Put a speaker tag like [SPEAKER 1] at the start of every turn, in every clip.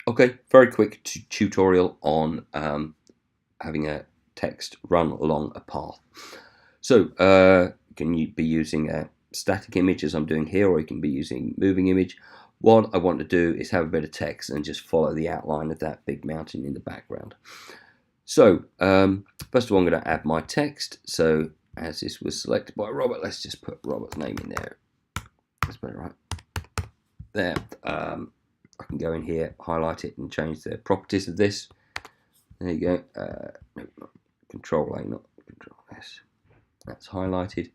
[SPEAKER 1] Okay, very quick tutorial on having a text run along a path. So can you be using a static image as I'm doing here, or you can be using moving image. What I want to do is have a bit of text and just follow the outline of that big mountain in the background. So first of all, I'm going to add my text. So as this was selected by Robert, let's just put Robert's name in there. That's better, right? There. I can go in here, highlight it, and change the properties of this. There you go. No, not Control A, not Control S. That's highlighted.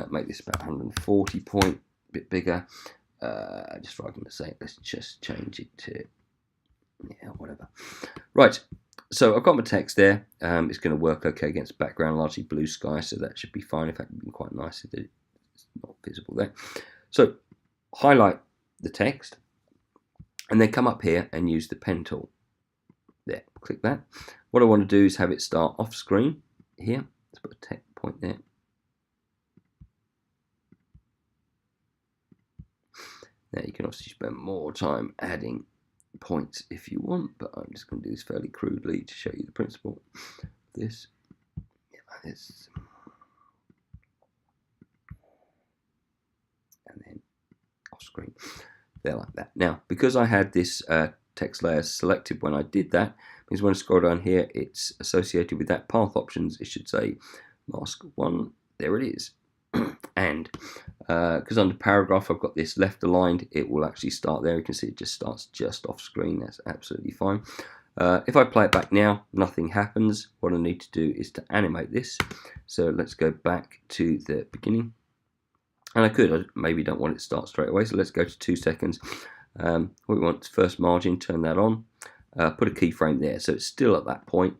[SPEAKER 1] Make this about 140 point, a bit bigger. Just for argument's sake, let's just change it to, yeah, whatever. Right. So I've got my text there. It's going to work okay against background, largely blue sky, so that should be fine. In fact, it'd be quite nice if it's not visible there. So highlight the text, and then come up here and use the pen tool. There, click that. What I want to do is have it start off screen here. Let's put a text point there. Now you can obviously spend more time adding points if you want, but I'm just going to do this fairly crudely to show you the principle. This, like this, and then off screen. There, like that. Now, because I had this text layer selected when I did that, means when I scroll down here, it's associated with that path options. It should say mask 1. There it is. And because under paragraph I've got this left aligned, it will actually start there. You can see it just starts just off screen. That's absolutely fine. If I play it back now, nothing happens. What I need to do is to animate this. So let's go back to the beginning. And I maybe don't want it to start straight away, so let's go to 2 seconds. What we want is first margin, turn that on, put a keyframe there, so it's still at that point,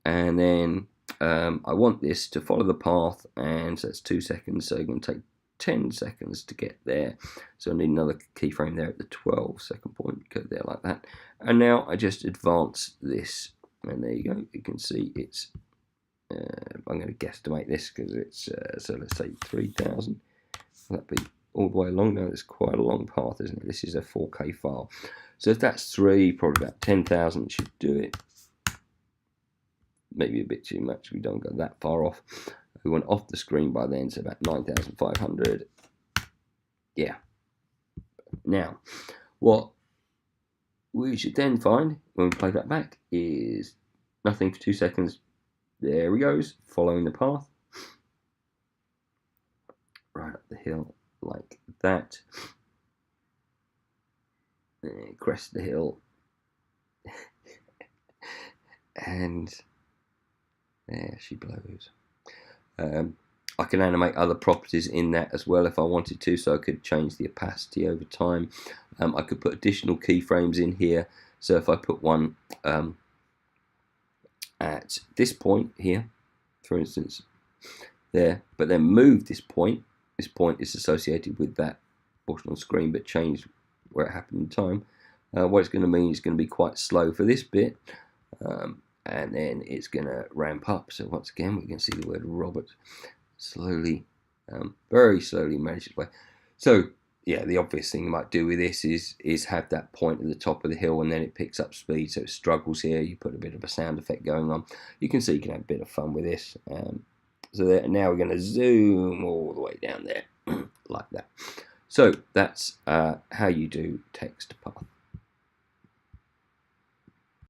[SPEAKER 1] and then I want this to follow the path, and so it's 2 seconds, so you're going to take 10 seconds to get there, so I need another keyframe there at the 12-second point, go there like that, and now I just advance this, and there you go, you can see it's, I'm going to guesstimate this because it's, so let's say 3,000. That'd be all the way along. Now it's quite a long path, isn't it? This is a 4K file. So if that's 3, probably about 10,000 should do it. Maybe a bit too much. We don't go that far off. We went off the screen by then, so about 9,500. Yeah. Now, what we should then find when we play that back is nothing for 2 seconds. There he goes, following the path. Right up the hill like that, crest the hill, and there she blows. I can animate other properties in that as well if I wanted to, so I could change the opacity over time. I could put additional keyframes in here, so if I put one at this point here, for instance, there, but then move this point is associated with that portion on screen, but changed where it happened in time. What it's going to mean is going to be quite slow for this bit, and then it's going to ramp up. So once again, we can see the word Robert slowly, very slowly manage its way. So yeah, the obvious thing you might do with this is have that point at the top of the hill, and then it picks up speed, so it struggles here. You put a bit of a sound effect going on. You can see you can have a bit of fun with this. So there, now we're going to zoom all the way down there like that. So that's how you do text path.